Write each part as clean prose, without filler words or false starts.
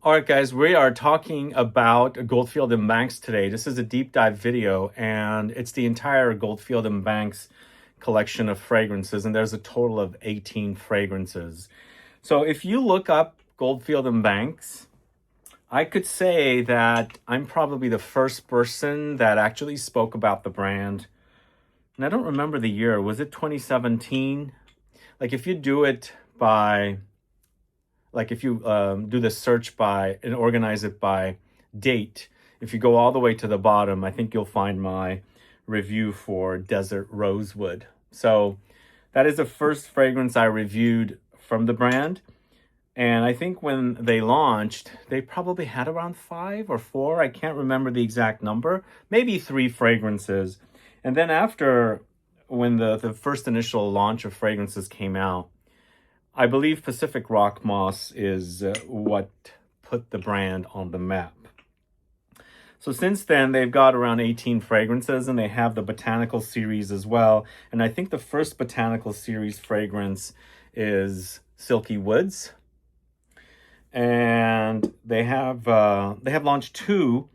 All right, guys, we are talking about Goldfield and Banks today. This is a deep dive video, and it's the entire Goldfield and Banks collection of fragrances, and there's a total of 18 fragrances. So if you look up Goldfield and Banks, I could say that I'm probably the first person that actually spoke about the brand. And I don't remember the year. Was it 2017? Like if you do it by... Like if you do the search by and organize it by date, if you go all the way to the bottom, I think you'll find my review for Desert Rosewood. So that is the first fragrance I reviewed from the brand. And I think when they launched, they probably had around 5 or 4. I can't remember the exact number, maybe 3 fragrances. And then after, when the first initial launch of fragrances came out, I believe Pacific Rock Moss is what put the brand on the map. So since then, they've got around 18 fragrances, and they have the Botanical Series as well. And I think the first Botanical Series fragrance is Silky Woods. And they have launched 2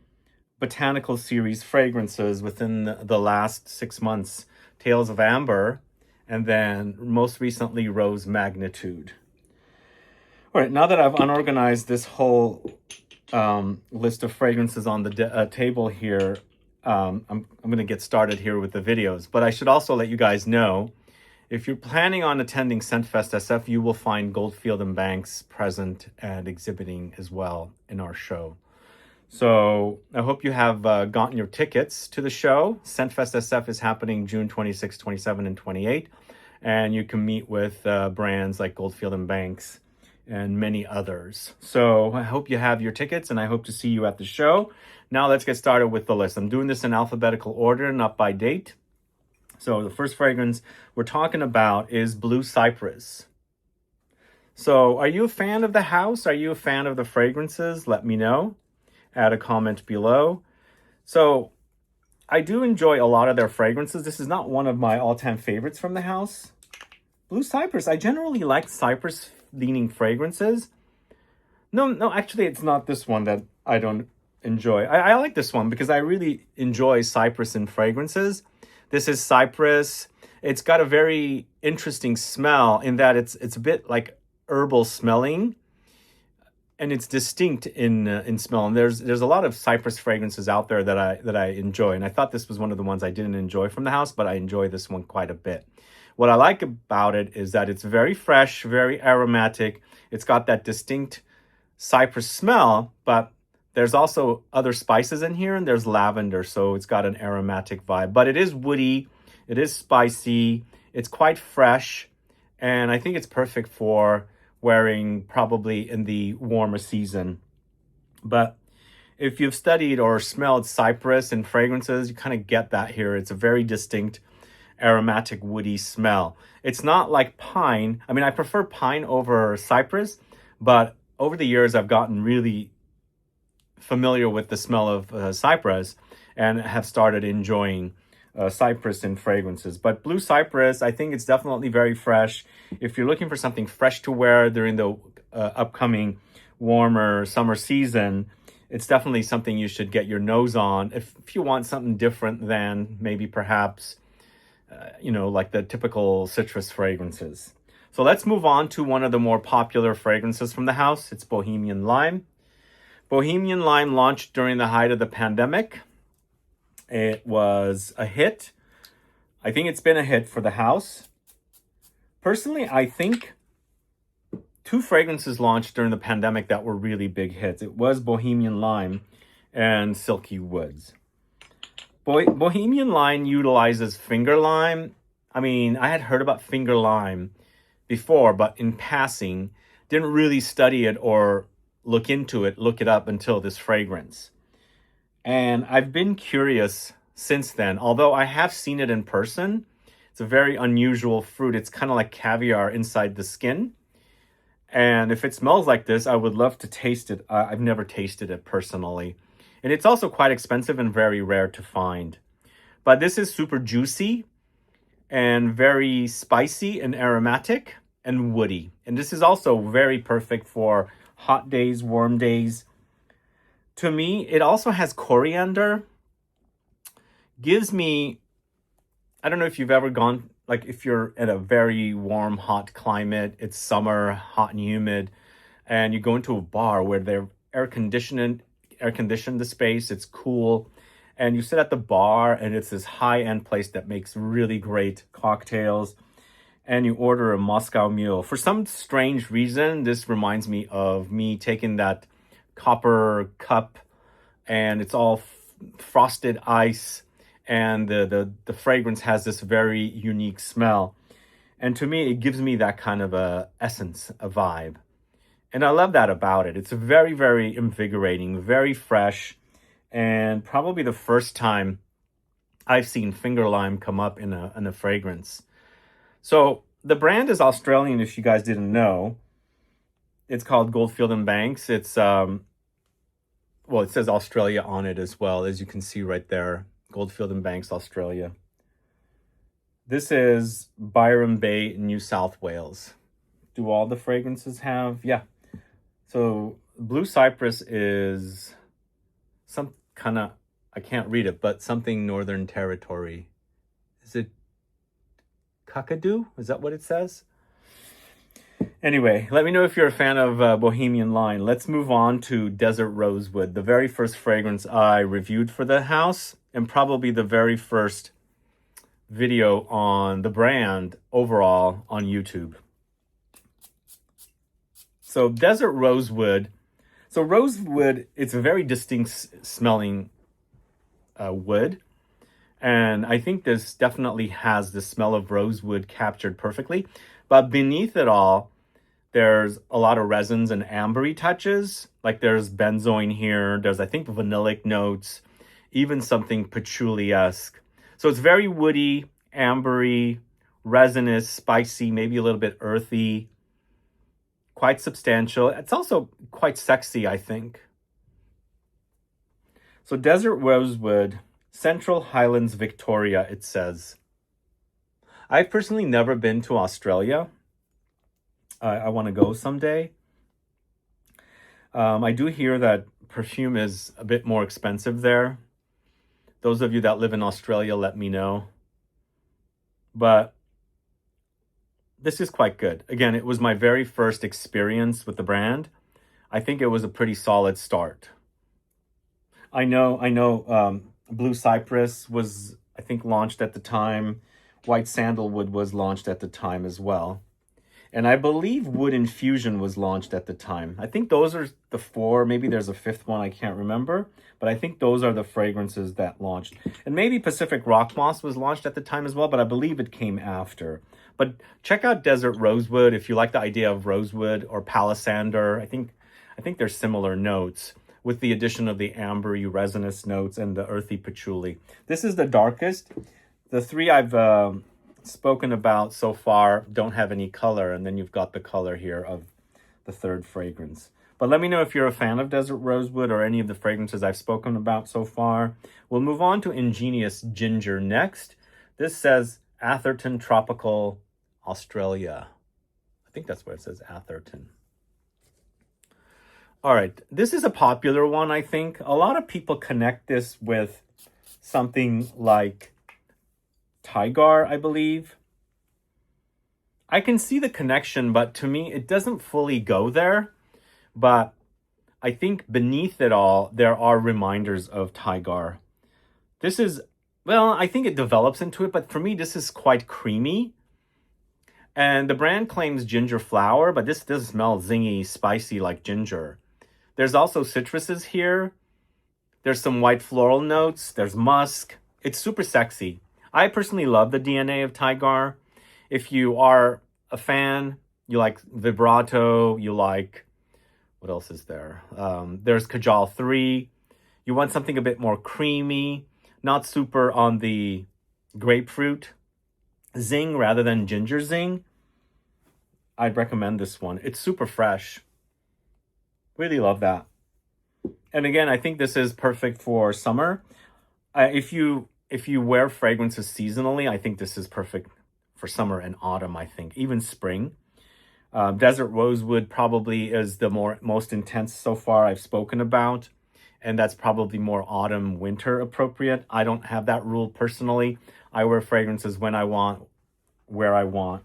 Botanical Series fragrances within the last 6 months. Tales of Amber, and then most recently, Rose Magnitude. All right, now that I've unorganized this whole list of fragrances on the table here, I'm going to get started here with the videos. But I should also let you guys know, if you're planning on attending SCENTFEST SF, you will find Goldfield and Banks present and exhibiting as well in our show. So I hope you have gotten your tickets to the show. SCENTFEST SF is happening June 26, 27, and 28. And you can meet with brands like Goldfield and Banks and many others. So I hope you have your tickets, and I hope to see you at the show. Now let's get started with the list. I'm doing this in alphabetical order, not by date. So the first fragrance we're talking about is Blue Cypress. So are you a fan of the house? Are you a fan of the fragrances? Let me know. Add a comment below. So I do enjoy a lot of their fragrances. This is not one of my all-time favorites from the house. Blue Cypress. I generally like cypress-leaning fragrances. No, actually, it's not this one that I don't enjoy. I like this one because I really enjoy cypress in fragrances. This is cypress. It's got a very interesting smell in that it's a bit like herbal smelling. And it's distinct in smell. And there's a lot of cypress fragrances out there that I enjoy. And I thought this was one of the ones I didn't enjoy from the house, but I enjoy this one quite a bit. What I like about it is that it's very fresh, very aromatic. It's got that distinct cypress smell, but there's also other spices in here, and there's lavender, so it's got an aromatic vibe. But it is woody, it is spicy, it's quite fresh, and I think it's perfect for wearing probably in the warmer season. But if you've studied or smelled cypress and fragrances, you kind of get that here. It's a very distinct aromatic woody smell. It's not like pine. I mean, I prefer pine over cypress, but over the years I've gotten really familiar with the smell of cypress and have started enjoying cypress in fragrances. But Blue Cypress, I think it's definitely very fresh. If you're looking for something fresh to wear during the upcoming warmer summer season, it's definitely something you should get your nose on. If you want something different than maybe perhaps, like the typical citrus fragrances. So let's move on to one of the more popular fragrances from the house. It's Bohemian Lime. Bohemian Lime launched during the height of the pandemic. It was a hit. I think it's been a hit for the house. Personally, I think 2 fragrances launched during the pandemic that were really big hits. It was Bohemian Lime and Silky Woods. Bohemian Lime utilizes finger lime. I mean, I had heard about finger lime before, but in passing, didn't really study it or look it up until this fragrance. And I've been curious since then, although I have seen it in person. It's a very unusual fruit. It's kind of like caviar inside the skin. And if it smells like this, I would love to taste it. I've never tasted it personally. And it's also quite expensive and very rare to find. But this is super juicy and very spicy and aromatic and woody. And this is also very perfect for hot days, warm days. To me, it also has coriander. Gives me, I don't know if you've ever gone, like if you're in a very warm, hot climate, it's summer, hot and humid, and you go into a bar where they're air conditioned the space, it's cool, and you sit at the bar and it's this high-end place that makes really great cocktails, and you order a Moscow Mule. For some strange reason, this reminds me of me taking that copper cup and it's all frosted ice, and the fragrance has this very unique smell. And to me, it gives me that kind of a essence, a vibe. And I love that about it. It's very, very invigorating, very fresh, and probably the first time I've seen finger lime come up in a fragrance. So the brand is Australian, if you guys didn't know. It's called Goldfield Banks. It's, well, it says Australia on it as well, as you can see right there. Goldfield Banks, Australia. This is Byron Bay, New South Wales. Do all the fragrances have? Yeah. So Blue Cypress is some kind of, I can't read it, but something Northern Territory. Is it Kakadu? Is that what it says? Anyway, let me know if you're a fan of Bohemian line. Let's move on to Desert Rosewood, the very first fragrance I reviewed for the house, and probably the very first video on the brand overall on YouTube. So Desert Rosewood. So rosewood, it's a very distinct smelling wood. And I think this definitely has the smell of rosewood captured perfectly. But beneath it all, there's a lot of resins and ambery touches. Like there's benzoin here. There's, I think, vanillic notes, even something patchouli-esque. So it's very woody, ambery, resinous, spicy, maybe a little bit earthy, quite substantial. It's also quite sexy, I think. So Desert Rosewood, Central Highlands, Victoria, it says. I've personally never been to Australia. I want to go someday. I do hear that perfume is a bit more expensive there. Those of you that live in Australia, let me know. But this is quite good. Again, it was my very first experience with the brand. I think it was a pretty solid start. I know. Blue Cypress was, I think, launched at the time. White Sandalwood was launched at the time as well. And I believe Wood Infusion was launched at the time. I think those are the four. Maybe there's a fifth one, I can't remember. But I think those are the fragrances that launched. And maybe Pacific Rock Moss was launched at the time as well, but I believe it came after. But check out Desert Rosewood if you like the idea of rosewood or palisander. I think they're similar notes with the addition of the ambery resinous notes and the earthy patchouli. This is the darkest. The three I've spoken about so far don't have any color, and then you've got the color here of the third fragrance. But let me know if you're a fan of Desert Rosewood or any of the fragrances I've spoken about so far. We'll move on to Ingenious Ginger next. This says Atherton Tropical, Australia. I think that's where it says Atherton. All right, this is a popular one, I think. A lot of people connect this with something like Tigar, I believe. I can see the connection, but to me, it doesn't fully go there. But I think beneath it all, there are reminders of Tigar. This is, well, I think it develops into it, but for me, this is quite creamy. And the brand claims ginger flower, but this does smell zingy, spicy like ginger. There's also citruses here. There's some white floral notes. There's musk. It's super sexy. I personally love the DNA of Tigar. If you are a fan, you like vibrato, you like, what else is there? There's Kajal 3. You want something a bit more creamy, not super on the grapefruit zing rather than ginger zing. I'd recommend this one. It's super fresh. Really love that. And again, I think this is perfect for summer. If you wear fragrances seasonally, I think this is perfect for summer and autumn, I think. Even spring. Desert Rosewood probably is the most intense so far I've spoken about, and that's probably more autumn winter appropriate. I don't have that rule personally. I wear fragrances when I want, where I want.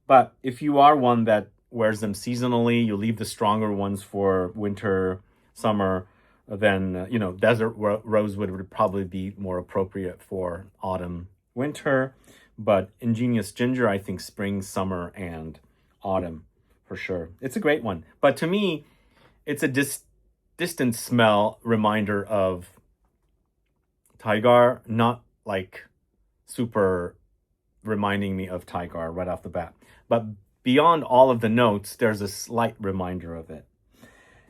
But if you are one that wears them seasonally, you leave the stronger ones for winter, summer, then Desert Rosewood would probably be more appropriate for autumn, winter. But Ingenious Ginger, I think spring, summer, and autumn for sure. It's a great one. But to me, it's a distant smell reminder of Tigar, not like super reminding me of Tigar right off the bat. But beyond all of the notes, there's a slight reminder of it.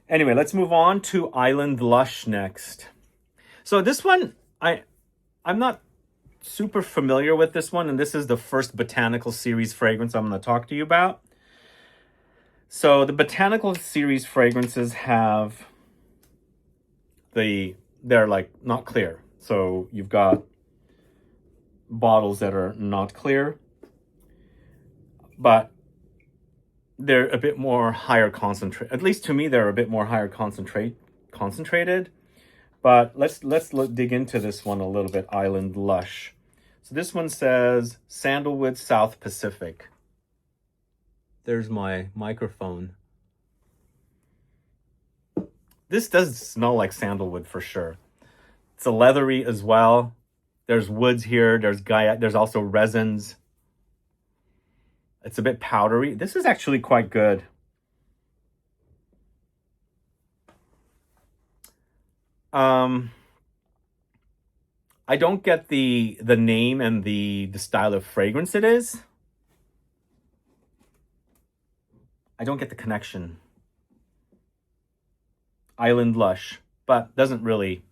Anyway, let's move on to Island Lush next. So this one, I'm not super familiar with this one, and this is the first Botanical Series fragrance I'm going to talk to you about. So the Botanical Series fragrances have they're like not clear. So you've got bottles that are not clear, but they're a bit more higher concentrate. At least to me, they're a bit more higher concentrated. But let's dig into this one a little bit. Island Lush. So this one says Sandalwood South Pacific. There's my microphone. This does smell like sandalwood for sure. It's a leathery as well. There's woods here. There's also resins. It's a bit powdery. This is actually quite good. I don't get the name and the style of fragrance it is. I don't get the connection. Island Lush, but doesn't really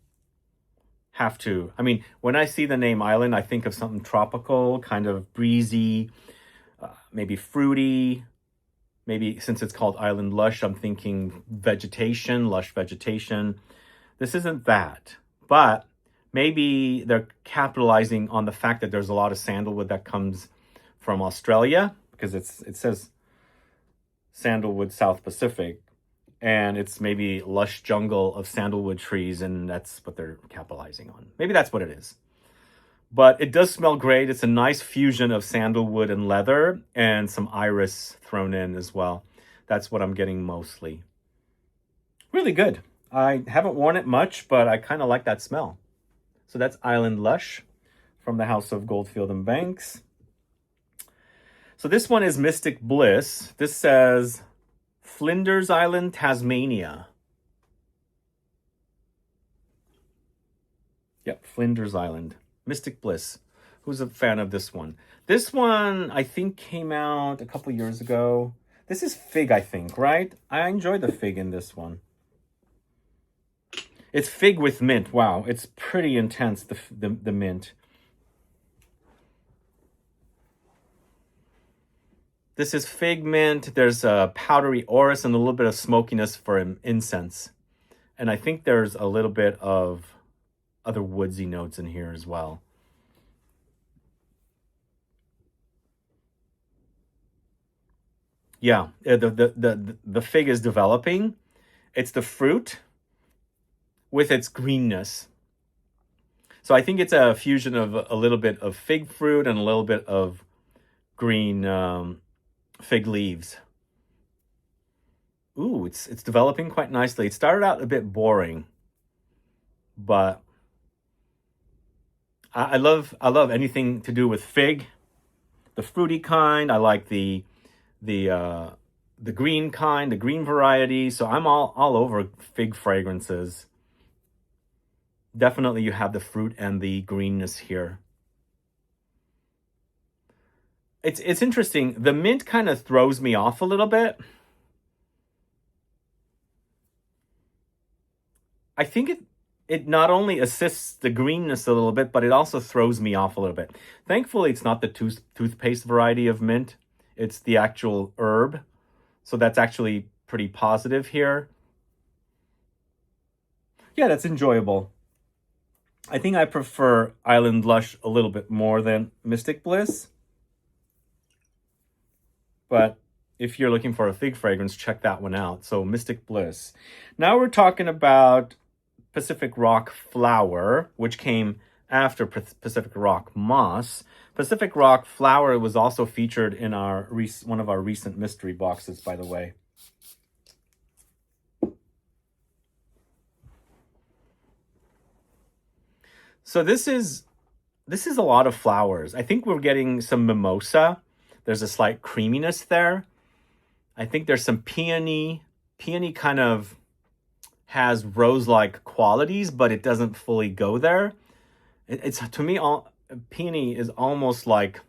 have to. I mean, when I see the name Island, I think of something tropical, kind of breezy, maybe fruity. Maybe since it's called Island Lush, I'm thinking vegetation, lush vegetation. This isn't that, but maybe they're capitalizing on the fact that there's a lot of sandalwood that comes from Australia, because it says Sandalwood South Pacific, and it's maybe lush jungle of sandalwood trees, and that's what they're capitalizing on. Maybe that's what it is. But it does smell great. It's a nice fusion of sandalwood and leather, and some iris thrown in as well. That's what I'm getting mostly. Really good. I haven't worn it much, but I kind of like that smell. So that's Island Lush from the house of Goldfield and Banks. So this one is Mystic Bliss. This says Flinders Island, Tasmania. Yep, Flinders Island. Mystic Bliss. Who's a fan of this one? This one, I think, came out a couple years ago. This is fig, I think, right? I enjoy the fig in this one. It's fig with mint. Wow, it's pretty intense, the mint. This is fig mint. There's a powdery orris and a little bit of smokiness for incense. And I think there's a little bit of other woodsy notes in here as well. Yeah, the fig is developing. It's the fruit with its greenness. So I think it's a fusion of a little bit of fig fruit and a little bit of green fig leaves. Ooh, it's developing quite nicely. It started out a bit boring, but I love anything to do with fig, the fruity kind. I like the green kind, the green variety. So I'm all over fig fragrances. Definitely you have the fruit and the greenness here. It's interesting. The mint kind of throws me off a little bit. I think it not only assists the greenness a little bit, but it also throws me off a little bit. Thankfully, it's not the toothpaste variety of mint. It's the actual herb. So that's actually pretty positive here. Yeah, that's enjoyable. I think I prefer Island Lush a little bit more than Mystic Bliss. But if you're looking for a fig fragrance, check that one out. So Mystic Bliss. Now we're talking about Pacific Rock Flower, which came after Pacific Rock Moss. Pacific Rock Flower was also featured in our one of our recent mystery boxes, by the way. So this is a lot of flowers. I think we're getting some mimosa. There's a slight creaminess there. I think there's some peony. Peony kind of has rose-like qualities, but it doesn't fully go there. It's to me, peony is almost like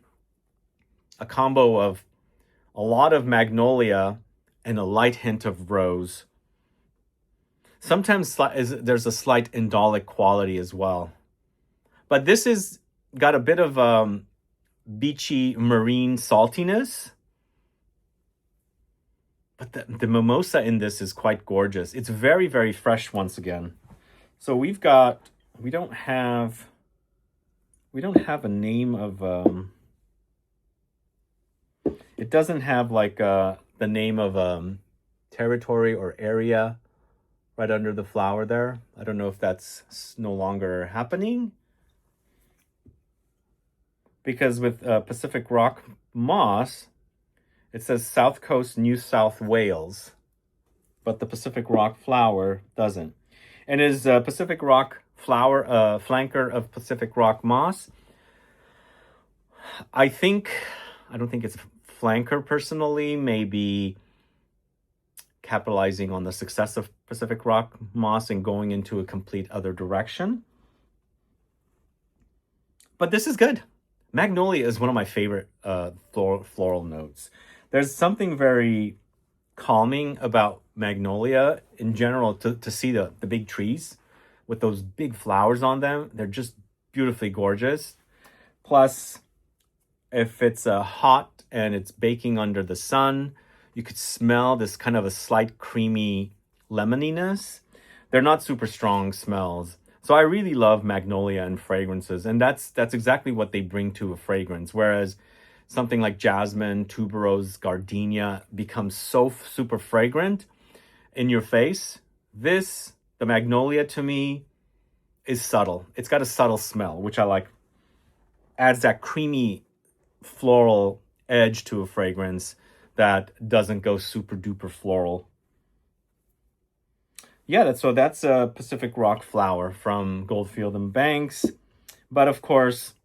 a combo of a lot of magnolia and a light hint of rose. Sometimes there's a slight indolic quality as well. But this is got a bit of beachy marine saltiness. But the mimosa in this is quite gorgeous. It's very, very fresh once again. So we don't have a name of, it doesn't have like the name of territory or area right under the flower there. I don't know if that's no longer happening. Because with Pacific Rock Moss, it says South Coast, New South Wales, but the Pacific Rock Flower doesn't. And is Pacific Rock Flower a flanker of Pacific Rock Moss? I don't think it's flanker personally, maybe capitalizing on the success of Pacific Rock Moss and going into a complete other direction. But this is good. Magnolia is one of my favorite floral notes. There's something very calming about magnolia in general to see the big trees with those big flowers on them. They're just beautifully gorgeous. Plus, if it's hot and it's baking under the sun, you could smell this kind of a slight creamy lemoniness. They're not super strong smells. So I really love magnolia and fragrances, and that's exactly what they bring to a fragrance. Whereas something like jasmine, tuberose, gardenia becomes so super fragrant in your face. The magnolia to me is subtle. It's got a subtle smell, which I like. Adds that creamy floral edge to a fragrance that doesn't go super duper floral. Yeah, that's a Pacific Rock Flower from Goldfield Banks. But of course,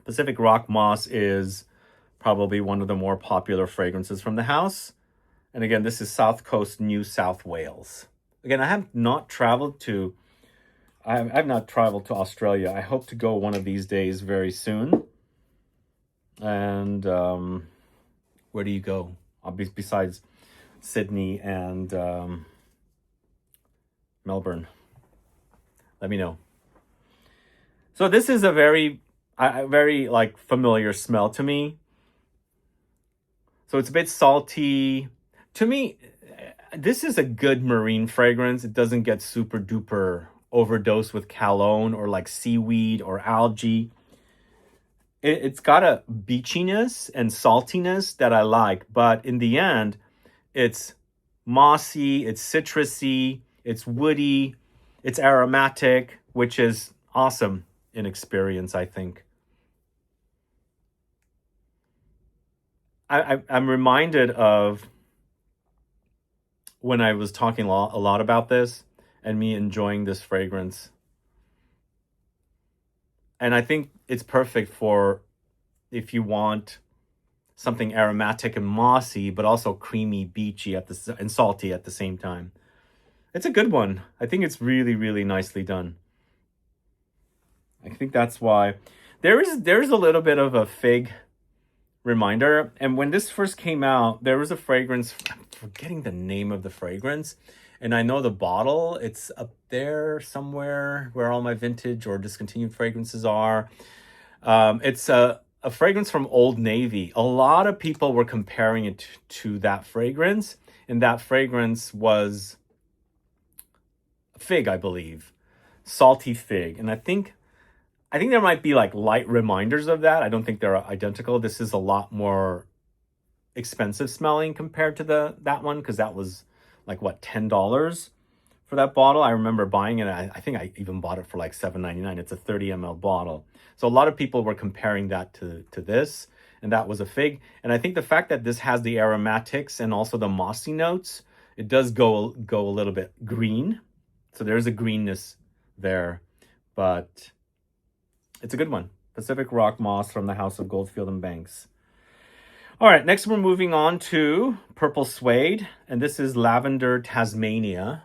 Pacific Rock Moss is probably one of the more popular fragrances from the house. And again, this is South Coast, New South Wales. Again, I've not traveled to Australia. I hope to go one of these days very soon. And where do you go? Besides Sydney and Melbourne. Let me know. So this is a very like familiar smell to me. So it's a bit salty. To me, this is a good marine fragrance. It doesn't get super duper overdosed with cologne or like seaweed or algae. It's got a beachiness and saltiness that I like, but in the end, it's mossy, it's citrusy, it's woody, it's aromatic, which is awesome in experience, I think. I'm reminded of when I was talking a lot about this and me enjoying this fragrance. And I think it's perfect for if you want something aromatic and mossy, but also creamy, beachy and salty at the same time. It's a good one. I think it's really, really nicely done. I think that's why there's a little bit of a fig reminder. And when this first came out, there was a fragrance. I'm forgetting the name of the fragrance. And I know the bottle, it's up there somewhere where all my vintage or discontinued fragrances are. It's a fragrance from Old Navy. A lot of people were comparing it to that fragrance. And that fragrance was fig, I believe. Salty fig. And I think there might be like light reminders of that. I don't think they're identical. This is a lot more expensive smelling compared to that one, because that was like what, $10 for that bottle. I remember buying it. I think I even bought it for like $7.99. It's a 30 ml bottle. So a lot of people were comparing that to this, and that was a fig. And I think the fact that this has the aromatics and also the mossy notes, it does go a little bit green. So there's a greenness there, but it's a good one. Pacific Rock Moss from the House of Goldfield Banks. All right, next we're moving on to Purple Suede, and this is Lavender Tasmania.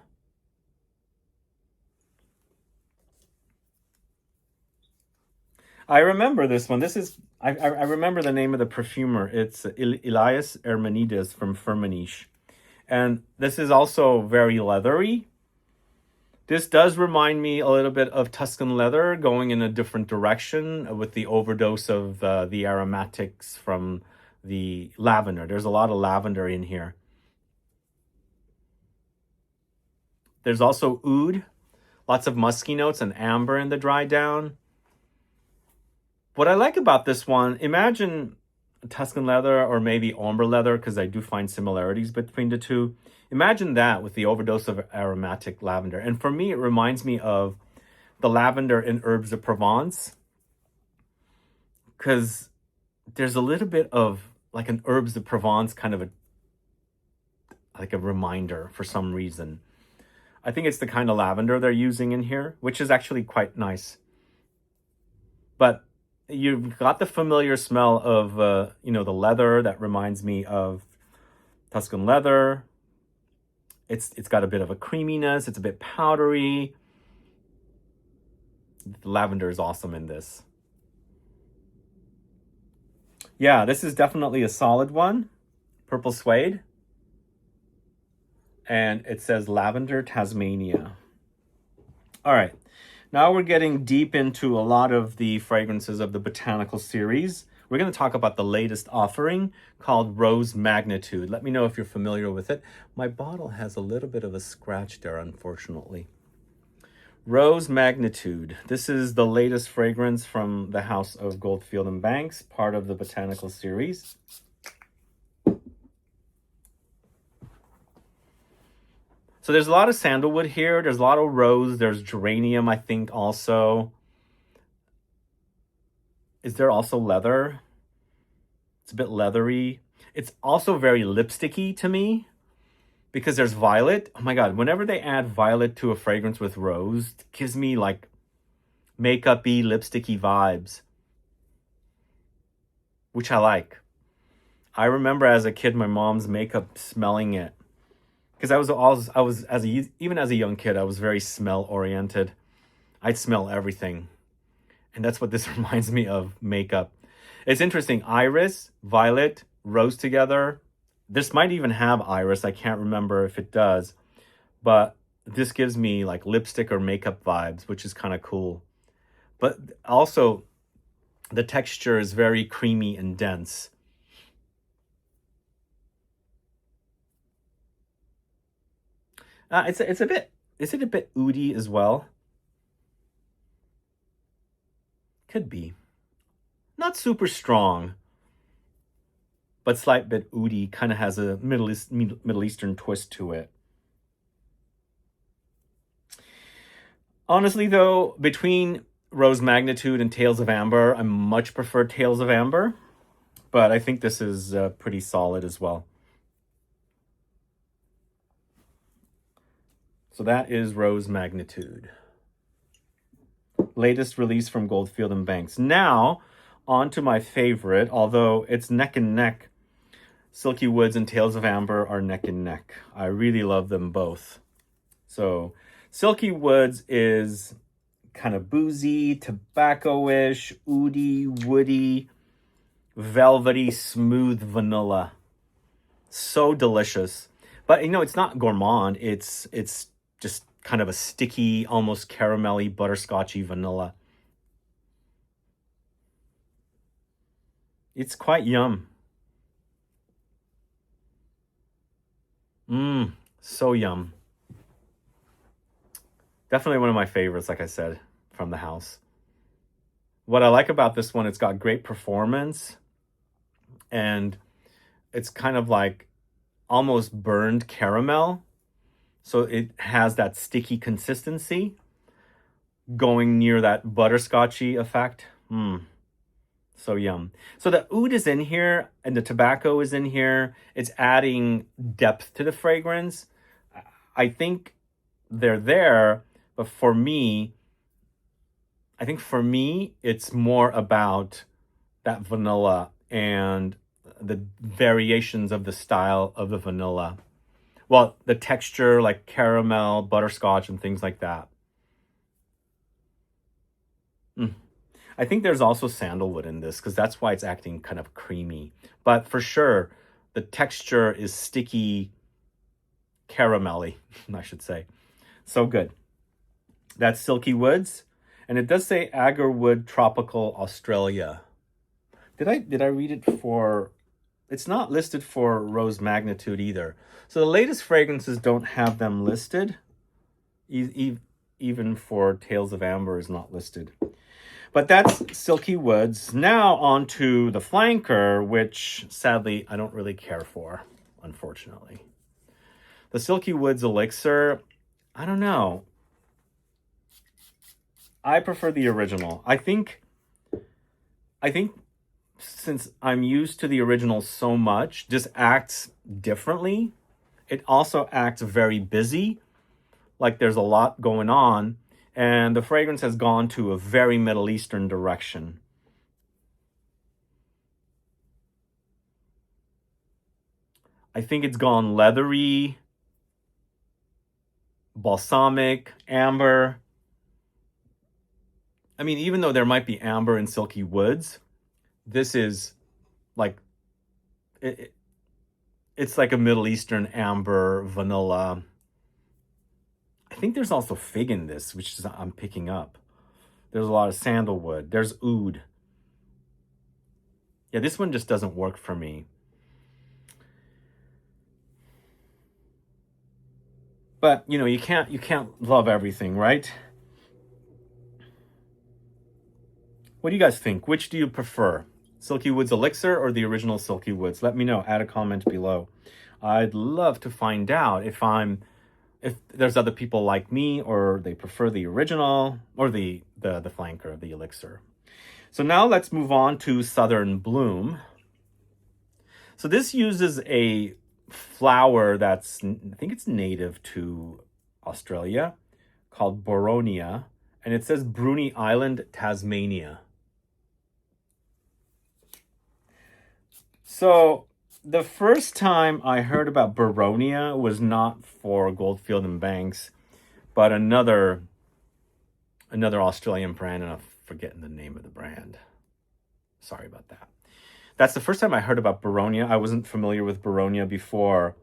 I remember this one. This is, I remember the name of the perfumer. It's Elias Hermanides from Firmenich. And this is also very leathery. This does remind me a little bit of Tuscan leather, going in a different direction with the overdose of the aromatics from the lavender. There's a lot of lavender in here. There's also oud, lots of musky notes and amber in the dry down. What I like about this one, imagine Tuscan leather or maybe ombre leather, because I do find similarities between the two. Imagine that with the overdose of aromatic lavender. And for me, it reminds me of the lavender in Herbs de Provence, because there's a little bit of like an Herbs de Provence kind of like a reminder for some reason. I think it's the kind of lavender they're using in here, which is actually quite nice. But you've got the familiar smell of, the leather that reminds me of Tuscan leather. It's got a bit of a creaminess. It's a bit powdery. The lavender is awesome in this. Yeah, this is definitely a solid one. Purple Suede. And it says Lavender Tasmania. All right. Now we're getting deep into a lot of the fragrances of the Botanical Series. We're going to talk about the latest offering called Rose Magnitude. Let me know if you're familiar with it. My bottle has a little bit of a scratch there, unfortunately. Rose Magnitude. This is the latest fragrance from the House of Goldfield Banks, part of the Botanical Series. So there's a lot of sandalwood here. There's a lot of rose. There's geranium, I think, also. Is there also leather? It's a bit leathery. It's also very lipsticky to me because there's violet. Oh my God, whenever they add violet to a fragrance with rose, it gives me like makeup-y, lipsticky vibes, which I like. I remember as a kid, my mom's makeup smelling it. Because even as a young kid, I was very smell oriented. I'd smell everything. And that's what this reminds me of, makeup. It's interesting. Iris, violet, rose together. This might even have iris. I can't remember if it does. But this gives me like lipstick or makeup vibes, which is kind of cool. But also, the texture is very creamy and dense. Is it a bit oudy as well? Could be. Not super strong, but slight bit oudy, kind of has a Middle Eastern twist to it. Honestly though, between Rose Magnitude and Tales of Amber, I much prefer Tales of Amber, but I think this is pretty solid as well. So that is Rose Magnitude. Latest release from Goldfield Banks. Now, on to my favorite, although it's neck and neck. Silky Woods and Tales of Amber are neck and neck. I really love them both. So, Silky Woods is kind of boozy, tobacco-ish, oudy, woody, velvety, smooth vanilla. So delicious. But, it's not gourmand. It's just kind of a sticky, almost caramelly, butterscotchy vanilla. It's quite yum. So yum. Definitely one of my favorites, like I said, from the house. What I like about this one, it's got great performance. And it's kind of like almost burned caramel. So it has that sticky consistency going near that butterscotchy effect. So yum. So the oud is in here and the tobacco is in here. It's adding depth to the fragrance. I think they're there, but for me, it's more about that vanilla and the variations of the style of the vanilla. Well, the texture, like caramel, butterscotch, and things like that. I think there's also sandalwood in this because that's why it's acting kind of creamy. But for sure, the texture is sticky, caramelly, I should say. So good. That's Silky Woods. And it does say Agarwood Tropical Australia. Did I read it for... It's not listed for Rose Magnitude either. So the latest fragrances don't have them listed. Even for Tales of Amber is not listed. But that's Silky Woods. Now on to the flanker, which sadly I don't really care for, unfortunately. The Silky Woods Elixir, I don't know. I prefer the original. I think since I'm used to the original so much, this acts differently. It also acts very busy, like there's a lot going on, and the fragrance has gone to a very Middle Eastern direction. I think it's gone leathery, balsamic, amber. I mean, even though there might be amber in Silky Woods, this is like, it's like a Middle Eastern amber, vanilla. I think there's also fig in this, which is, I'm picking up. There's a lot of sandalwood. There's oud. Yeah, this one just doesn't work for me. But, you know, you can't love everything, right? What do you guys think? Which do you prefer? Silky Woods Elixir or the original Silky Woods? Let me know. Add a comment below. I'd love to find out if there's other people like me or they prefer the original or the flanker, the Elixir. So now let's move on to Southern Bloom. So this uses a flower that's, I think it's native to Australia, called Boronia, and it says Bruny Island, Tasmania. So the first time I heard about Boronia was not for Goldfield Banks, but another Australian brand, and I'm forgetting the name of the brand. Sorry about that. That's the first time I heard about Boronia. I wasn't familiar with Boronia before,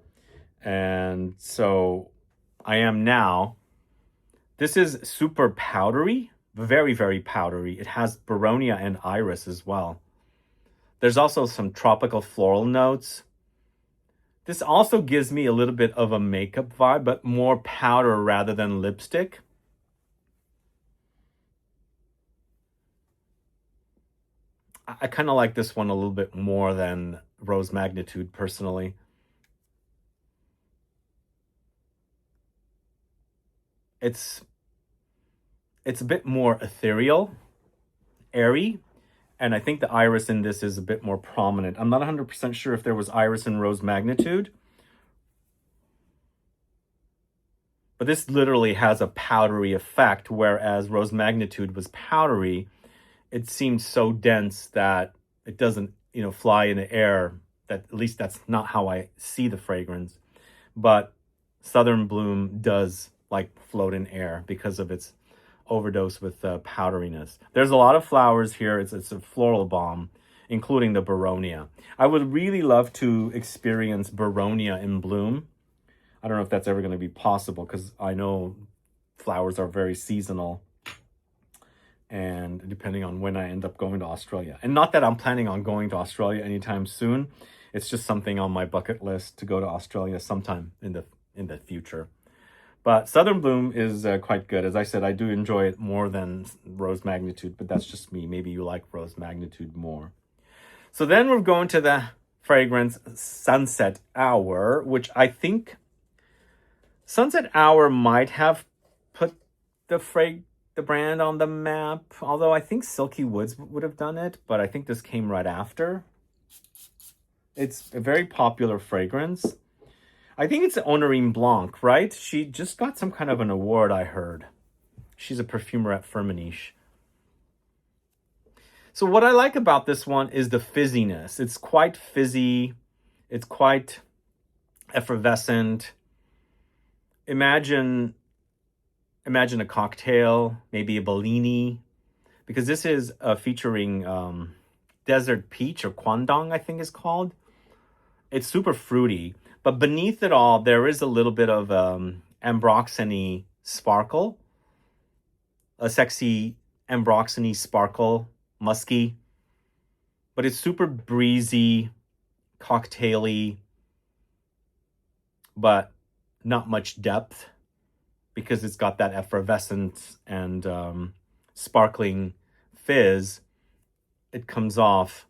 and so I am now. This is super powdery, very, very powdery. It has Boronia and iris as well. There's also some tropical floral notes. This also gives me a little bit of a makeup vibe, but more powder rather than lipstick. I kind of like this one a little bit more than Rose Magnitude, personally. It's a bit more ethereal, airy, and I think the iris in this is a bit more prominent. I'm not 100% sure if there was iris in Rose Magnitude, but this literally has a powdery effect, whereas Rose Magnitude was powdery. It seems so dense that it doesn't, you know, fly in the air. That, at least that's not how I see the fragrance. But Southern Bloom does like float in air because of its overdose with powderiness. There's a lot of flowers here. It's a floral bomb, including the Boronia. I would really love to experience Boronia in bloom. I don't know if that's ever going to be possible because I know flowers are very seasonal, and depending on when I end up going to Australia. And not that I'm planning on going to Australia anytime soon. It's just something on my bucket list to go to Australia sometime in the future. But Southern Bloom is quite good. As I said, I do enjoy it more than Rose Magnitude, but that's just me. Maybe you like Rose Magnitude more. So then we're going to the fragrance, Sunset Hour, which I think Sunset Hour might have put the brand on the map, although I think Silky Woods would have done it, but I think this came right after. It's a very popular fragrance. I think it's Honorine Blanc, right? She just got some kind of an award, I heard. She's a perfumer at Firmenich. So what I like about this one is the fizziness. It's quite fizzy. It's quite effervescent. Imagine a cocktail, maybe a Bellini, because this is featuring Desert Peach, or Kwandong, I think is called. It's super fruity, but beneath it all, there is a little bit of ambroxany sparkle, a sexy ambroxany sparkle, musky, but it's super breezy, cocktaily, but not much depth, because it's got that effervescent and sparkling fizz. It comes off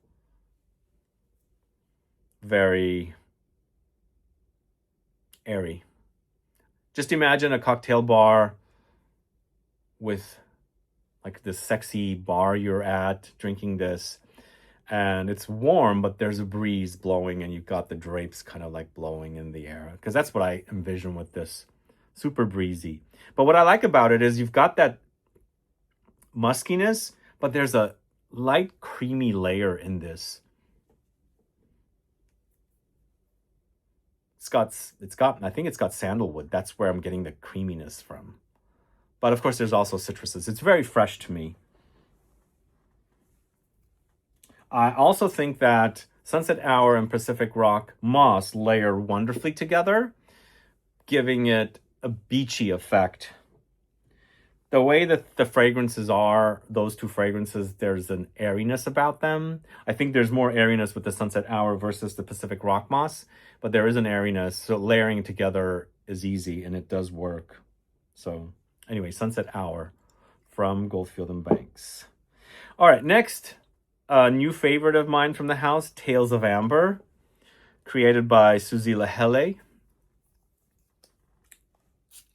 very airy. Just imagine a cocktail bar with like this sexy bar you're at drinking this, and it's warm, but there's a breeze blowing and you've got the drapes kind of like blowing in the air, because that's what I envision with this. Super breezy. But what I like about it is you've got that muskiness, but there's a light creamy layer in this. I think it's got sandalwood. That's where I'm getting the creaminess from. But of course, there's also citruses. It's very fresh to me. I also think that Sunset Hour and Pacific Rock Moss layer wonderfully together, giving it a beachy effect. The way that the fragrances are, those two fragrances, there's an airiness about them. I think there's more airiness with the Sunset Hour versus the Pacific Rock Moss, but there is an airiness, so layering together is easy and it does work. So anyway, Sunset Hour from Goldfield Banks. All right, next, a new favorite of mine from the house, Tales of Amber, created by Suzy Lahele.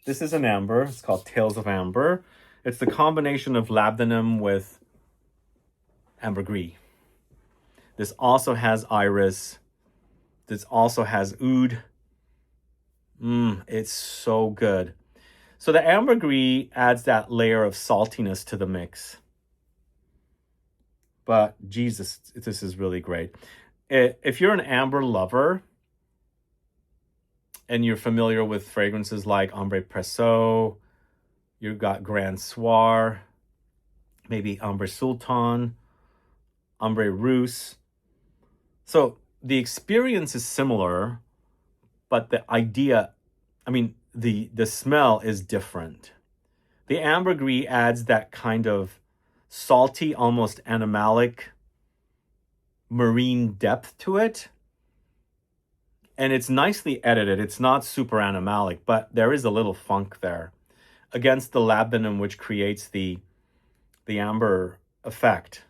This is an amber. It's called Tales of Amber. It's the combination of labdanum with ambergris. This also has iris. This also has oud. It's so good. So the ambergris adds that layer of saltiness to the mix. But Jesus, this is really great. If you're an amber lover, and you're familiar with fragrances like Ambre Presso, you've got Grand Soir, maybe Ambre Sultan, Ambre Rousse. So the experience is similar, but the idea, the smell is different. The ambergris adds that kind of salty, almost animalic, marine depth to it. And it's nicely edited. It's not super animalic, but there is a little funk there against the labdanum, which creates the amber effect.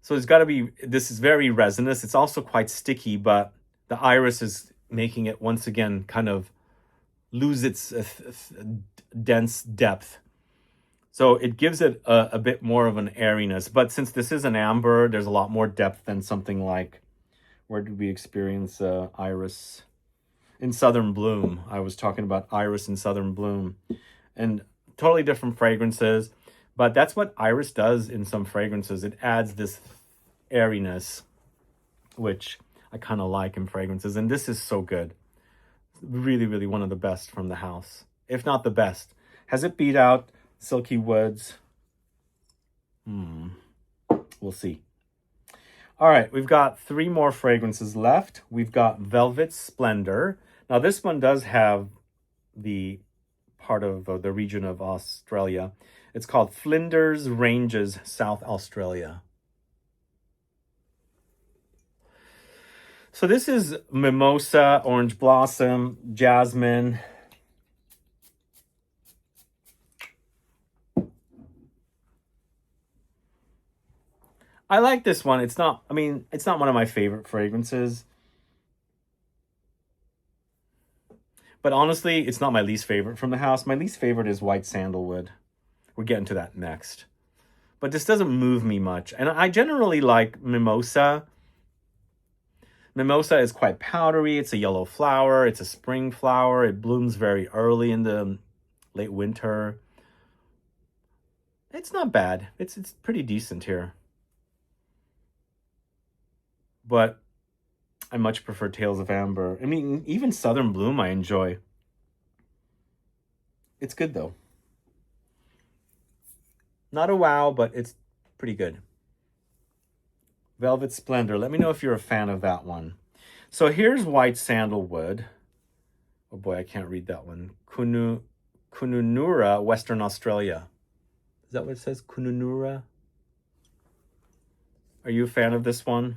So it's got to be, this is very resinous. It's also quite sticky, but the iris is making it once again kind of lose its dense depth. So it gives it a bit more of an airiness. But since this is an amber, there's a lot more depth than something like, where did we experience iris? In Southern Bloom. I was talking about iris in Southern Bloom. And totally different fragrances. But that's what iris does in some fragrances. It adds this airiness, which I kind of like in fragrances. And this is so good. Really, really one of the best from the house. If not the best. Has it beat out Silky Woods? We'll see. All right, we've got 3 more fragrances left. We've got Velvet Splendor. Now, this one does have the part of the region of Australia. It's called Flinders Ranges, South Australia. So this is mimosa, orange blossom, jasmine. I like this one. It's not, I mean, it's not one of my favorite fragrances. But honestly, it's not my least favorite from the house. My least favorite is white sandalwood. We're getting to that next. But this doesn't move me much. And I generally like mimosa. Mimosa is quite powdery. It's a yellow flower. It's a spring flower. It blooms very early in the late winter. It's not bad. It's pretty decent here. But I much prefer Tales of Amber. I mean, even Southern Bloom I enjoy. It's good though. Not a wow, but it's pretty good. Velvet Splendor. Let me know if you're a fan of that one. So here's white sandalwood. Oh boy, I can't read that one. Kununura, Western Australia. Is that what it says? Kununura? Are you a fan of this one?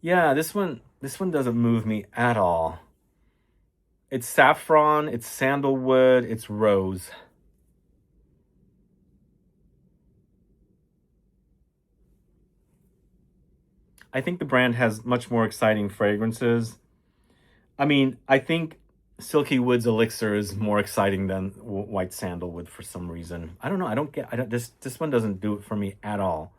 Yeah, this one doesn't move me at all. It's saffron, it's sandalwood, it's rose. I think the brand has much more exciting fragrances. I mean, I think Silky Wood's ELIXIR is more exciting than white sandalwood for some reason. I don't know. This one doesn't do it for me at all.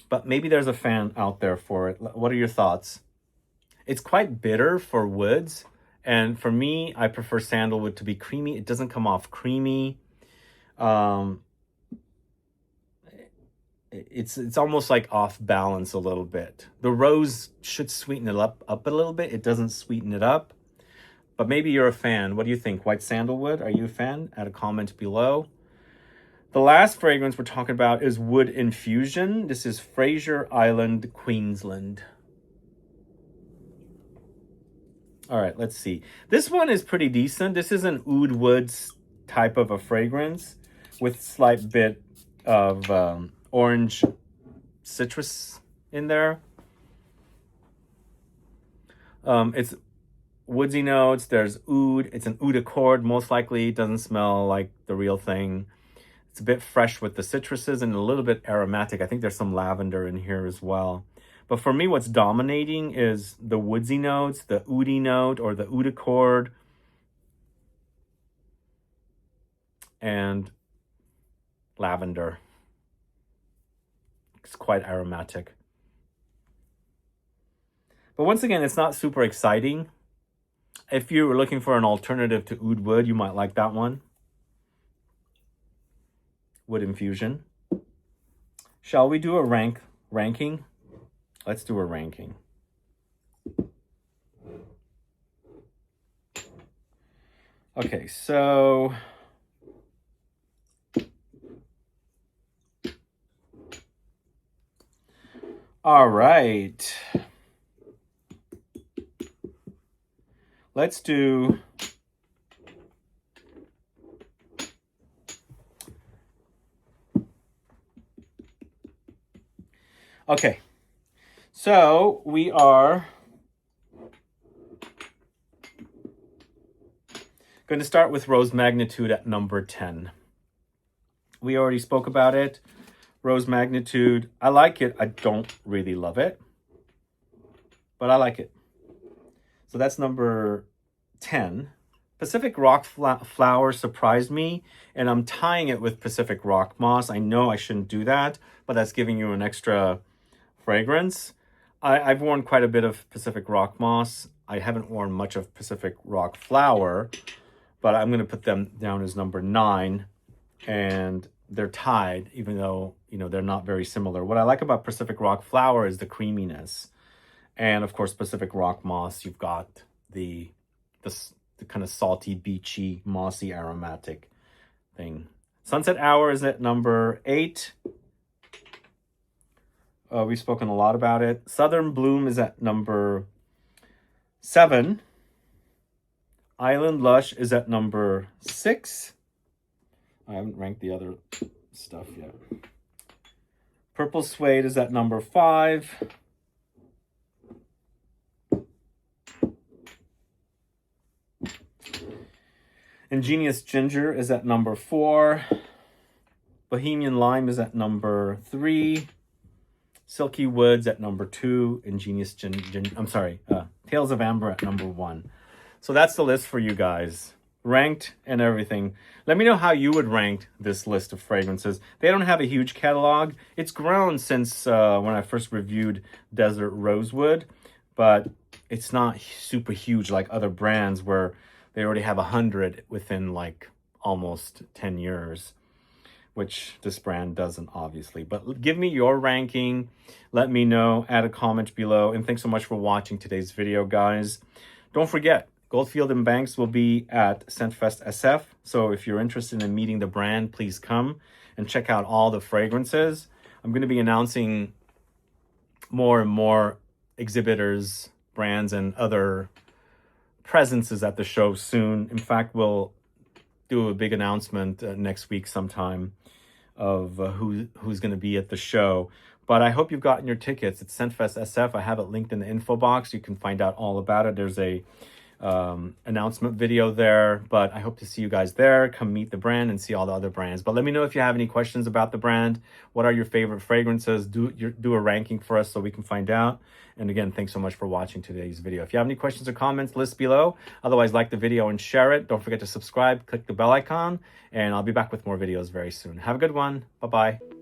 But maybe there's a fan out there for it. What are your thoughts? It's quite bitter for woods. And for me, I prefer sandalwood to be creamy. It doesn't come off creamy. It's almost like off balance a little bit. The rose should sweeten it up a little bit. It doesn't sweeten it up. But maybe you're a fan. What do you think? White sandalwood? Are you a fan? Add a comment below. The last fragrance we're talking about is Wood Infusion. This is Fraser Island, Queensland. All right, let's see. This one is pretty decent. This is an oud woods type of a fragrance with slight bit of orange citrus in there. It's woodsy notes. There's oud. It's an oud accord, most likely. It doesn't smell like the real thing. It's a bit fresh with the citruses and a little bit aromatic. I think there's some lavender in here as well. But for me, what's dominating is the woodsy notes, the oudy note or the oud accord, and lavender. It's quite aromatic. But once again, it's not super exciting. If you were looking for an alternative to oud wood, you might like that one. Wood Infusion. Shall we do a ranking? Let's do a ranking. Okay, so all right. Let's do okay. So we are going to start with Rose Magnitude at number 10. We already spoke about it. Rose Magnitude, I like it. I don't really love it, but I like it. So that's number 10. Pacific Rock Flower surprised me, and I'm tying it with Pacific Rock Moss. I know I shouldn't do that, but that's giving you an extra fragrance. I've worn quite a bit of Pacific Rock Moss. I haven't worn much of Pacific Rock Flower, but I'm going to put them down as number 9, and they're tied, even though, you know, they're not very similar. What I like about Pacific Rock Flower is the creaminess. And of course, Pacific Rock Moss, you've got the kind of salty, beachy, mossy, aromatic thing. Sunset Hour is at number 8. We've spoken a lot about it. Southern Bloom is at number 7. Island Lush is at number 6. I haven't ranked the other stuff yet. Purple Suede is at number 5. Ingenious Ginger is at number 4. Bohemian Lime is at number 3. Silky Woods at number 2. Tales of Amber at number 1. So that's the list for you guys. Ranked and everything. Let me know how you would rank this list of fragrances. They don't have a huge catalog. It's grown since when I first reviewed Desert Rosewood, but it's not super huge like other brands where they already have 100 within like almost 10 years, which this brand doesn't, obviously. But give me your ranking. Let me know. Add a comment below. And thanks so much for watching today's video, guys. Don't forget, Goldfield Banks will be at SCENTFEST SF. So if you're interested in meeting the brand, please come and check out all the fragrances. I'm going to be announcing more and more exhibitors, brands, and other presences at the show soon. In fact, we'll do a big announcement next week sometime of who's going to be at the show. But I hope you've gotten your tickets. It's SCENTFEST SF. I have it linked in the info box. You can find out all about it. There's a announcement video there, but I hope to see you guys there. Come meet the brand and see all the other brands. But let me know if you have any questions about the brand. What are your favorite fragrances? Do a ranking for us so we can find out. And again, thanks so much for watching today's video. If you have any questions or comments, list below. Otherwise, like the video and share it. Don't forget to subscribe, click the bell icon, and I'll be back with more videos very soon. Have a good one. Bye-bye.